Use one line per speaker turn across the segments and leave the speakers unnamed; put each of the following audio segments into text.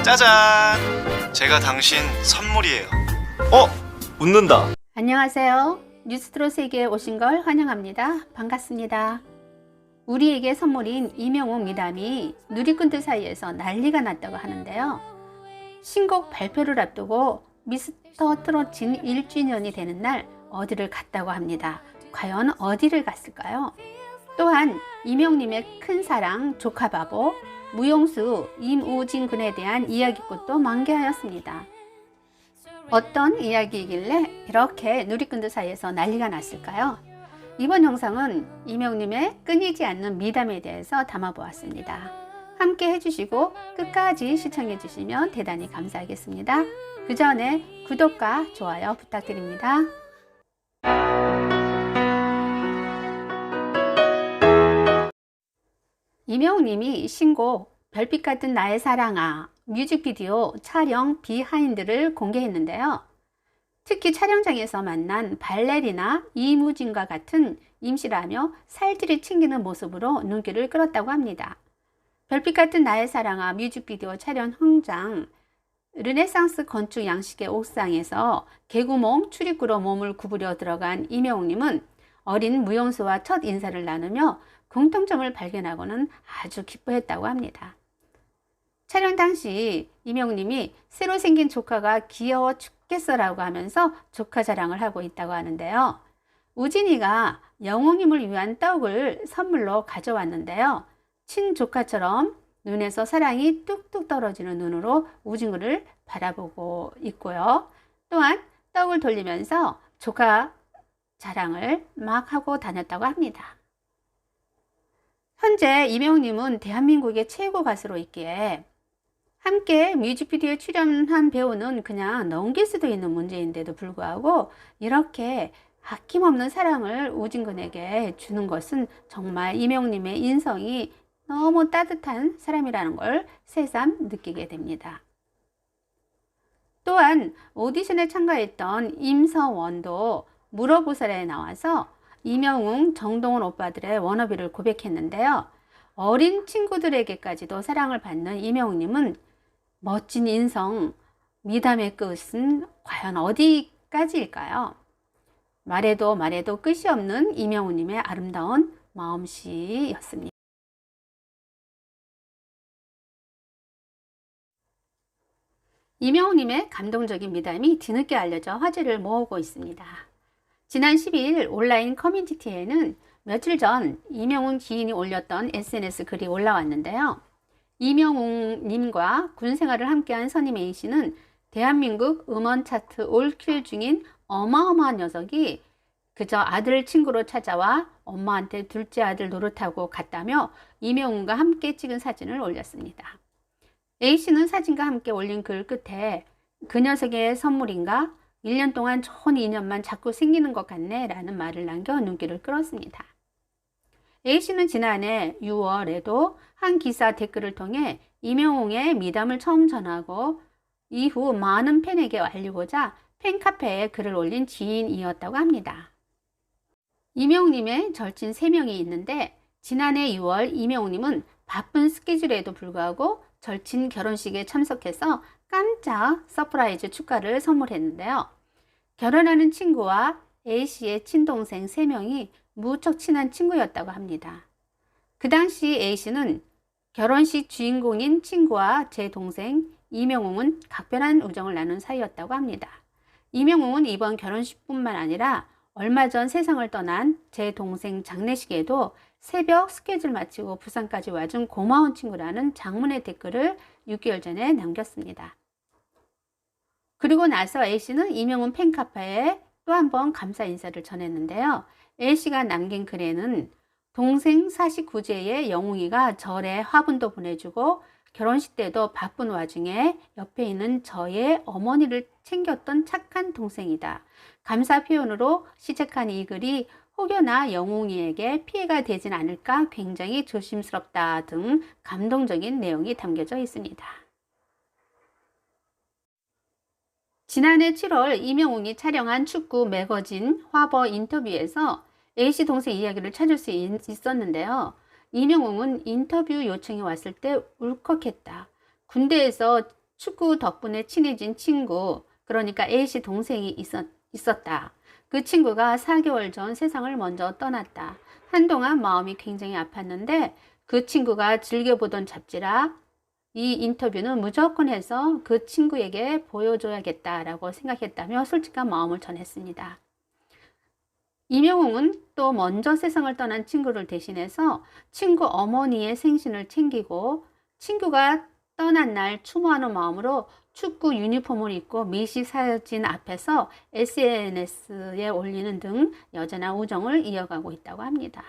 짜잔! 제가 당신 선물이에요.
웃는다.
안녕하세요. 뉴스트로 세계에 오신 걸 환영합니다. 반갑습니다. 우리에게 선물인 이명웅 미담이 누리꾼들 사이에서 난리가 났다고 하는데요. 신곡 발표를 앞두고 미스터 트롯진 1주년이 되는 날 어디를 갔다고 합니다. 과연 어디를 갔을까요? 또한 이명님의 큰 사랑 조카바보 무용수 임우진 군에 대한 이야기꽃도 만개하였습니다. 어떤 이야기이길래 이렇게 누리꾼들 사이에서 난리가 났을까요? 이번 영상은 이명님의 끊이지 않는 미담에 대해서 담아보았습니다. 함께 해주시고 끝까지 시청해주시면 대단히 감사하겠습니다. 그 전에 구독과 좋아요 부탁드립니다. 이명웅님이 신곡 별빛 같은 나의 사랑아 뮤직비디오 촬영 비하인드를 공개했는데요. 특히 촬영장에서 만난 발레리나 이무진과 같은 임시라며 살들이 튕기는 모습으로 눈길을 끌었다고 합니다. 별빛 같은 나의 사랑아 뮤직비디오 촬영 현장 르네상스 건축 양식의 옥상에서 개구멍 출입구로 몸을 구부려 들어간 이명웅님은 어린 무용수와 첫 인사를 나누며 공통점을 발견하고는 아주 기뻐했다고 합니다. 촬영 당시 이명웅님이 새로 생긴 조카가 귀여워 죽겠어라고 하면서 조카 자랑을 하고 있다고 하는데요. 우진이가 영웅님을 위한 떡을 선물로 가져왔는데요. 친조카처럼 눈에서 사랑이 뚝뚝 떨어지는 눈으로 우진이를 바라보고 있고요. 또한 떡을 돌리면서 조카 자랑을 막 하고 다녔다고 합니다. 현재 이명웅님은 대한민국의 최고 가수로 있기에 함께 뮤직비디오에 출연한 배우는 그냥 넘길 수도 있는 문제인데도 불구하고 이렇게 아낌없는 사랑을 우진군에게 주는 것은 정말 이명웅님의 인성이 너무 따뜻한 사람이라는 걸 새삼 느끼게 됩니다. 또한 오디션에 참가했던 임서원도 물어보살에 나와서 이명웅, 정동원 오빠들의 워너비를 고백했는데요. 어린 친구들에게까지도 사랑을 받는 이명웅님은 멋진 인성, 미담의 끝은 과연 어디까지일까요? 말해도 끝이 없는 이명웅님의 아름다운 마음씨였습니다. 이명웅님의 감동적인 미담이 뒤늦게 알려져 화제를 모으고 있습니다. 지난 12일 온라인 커뮤니티에는 며칠 전 이명웅 지인이 올렸던 SNS 글이 올라왔는데요. 이명웅님과 군 생활을 함께한 선임 A씨는 대한민국 음원 차트 올킬 중인 어마어마한 녀석이 그저 아들 친구로 찾아와 엄마한테 둘째 아들 노릇하고 갔다며 이명웅과 함께 찍은 사진을 올렸습니다. A씨는 사진과 함께 올린 글 끝에 그 녀석의 선물인가? 1년 동안 좋은 인연만 자꾸 생기는 것 같네 라는 말을 남겨 눈길을 끌었습니다. A씨는 지난해 6월에도 한 기사 댓글을 통해 이명웅의 미담을 처음 전하고 이후 많은 팬에게 알리고자 팬카페에 글을 올린 지인이었다고 합니다. 이명웅님의 절친 3명이 있는데 지난해 6월 이명웅님은 바쁜 스케줄에도 불구하고 절친 결혼식에 참석해서 깜짝 서프라이즈 축가를 선물했는데요. 결혼하는 친구와 A씨의 친동생 3명이 무척 친한 친구였다고 합니다. 그 당시 A씨는 결혼식 주인공인 친구와 제 동생 이명웅은 각별한 우정을 나눈 사이였다고 합니다. 이명웅은 이번 결혼식뿐만 아니라 얼마 전 세상을 떠난 제 동생 장례식에도 새벽 스케줄 마치고 부산까지 와준 고마운 친구라는 장문의 댓글을 6개월 전에 남겼습니다. 그리고 나서 A씨는 이명웅 팬카페에 또 한 번 감사 인사를 전했는데요. A씨가 남긴 글에는 동생 49제의 영웅이가 절에 화분도 보내주고 결혼식 때도 바쁜 와중에 옆에 있는 저의 어머니를 챙겼던 착한 동생이다. 감사 표현으로 시작한 이 글이 혹여나 영웅이에게 피해가 되진 않을까 굉장히 조심스럽다 등 감동적인 내용이 담겨져 있습니다. 지난해 7월 이명웅이 촬영한 축구 매거진 화보 인터뷰에서 A씨 동생 이야기를 찾을 수 있었는데요. 이명웅은 인터뷰 요청이 왔을 때 울컥했다. 군대에서 축구 덕분에 친해진 친구, 그러니까 A씨 동생이 있었다. 그 친구가 4개월 전 세상을 먼저 떠났다. 한동안 마음이 굉장히 아팠는데 그 친구가 즐겨보던 잡지라 이 인터뷰는 무조건 해서 그 친구에게 보여줘야겠다라고 생각했다며 솔직한 마음을 전했습니다. 이명웅은 또 먼저 세상을 떠난 친구를 대신해서 친구 어머니의 생신을 챙기고 친구가 떠난 날 추모하는 마음으로 축구 유니폼을 입고 미시 사진 앞에서 SNS에 올리는 등 여전한 우정을 이어가고 있다고 합니다.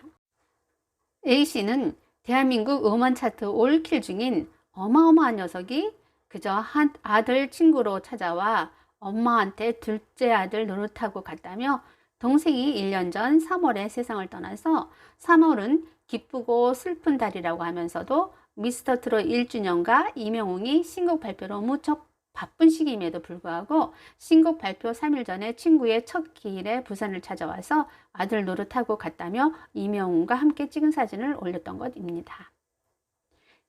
A씨는 대한민국 음원 차트 올킬 중인 어마어마한 녀석이 그저 한 아들 친구로 찾아와 엄마한테 둘째 아들 노릇하고 갔다며 동생이 1년 전 3월에 세상을 떠나서 3월은 기쁘고 슬픈 달이라고 하면서도 미스터 트롯 1주년과 이명웅이 신곡 발표로 무척 바쁜 시기임에도 불구하고 신곡 발표 3일 전에 친구의 첫 기일에 부산을 찾아와서 아들 노릇하고 갔다며 이명웅과 함께 찍은 사진을 올렸던 것입니다.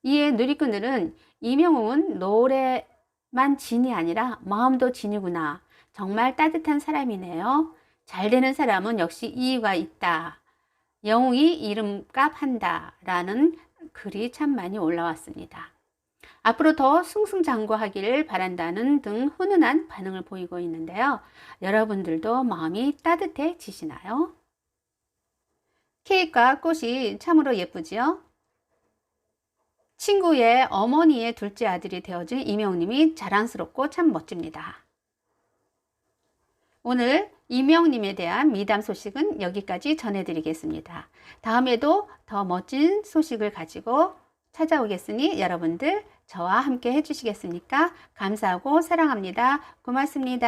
이에 누리꾼들은 이명웅은 노래만 진이 아니라 마음도 진이구나. 정말 따뜻한 사람이네요. 잘 되는 사람은 역시 이유가 있다. 영웅이 이름값 한다. 라는 글이 참 많이 올라왔습니다. 앞으로 더 승승장구하기를 바란다는 등 훈훈한 반응을 보이고 있는데요. 여러분들도 마음이 따뜻해지시나요? 케이크와 꽃이 참으로 예쁘지요? 친구의 어머니의 둘째 아들이 되어준 이명웅님이 자랑스럽고 참 멋집니다. 오늘 이명웅님에 대한 미담 소식은 여기까지 전해드리겠습니다. 다음에도 더 멋진 소식을 가지고 찾아오겠으니 여러분들 저와 함께 해주시겠습니까? 감사하고 사랑합니다. 고맙습니다.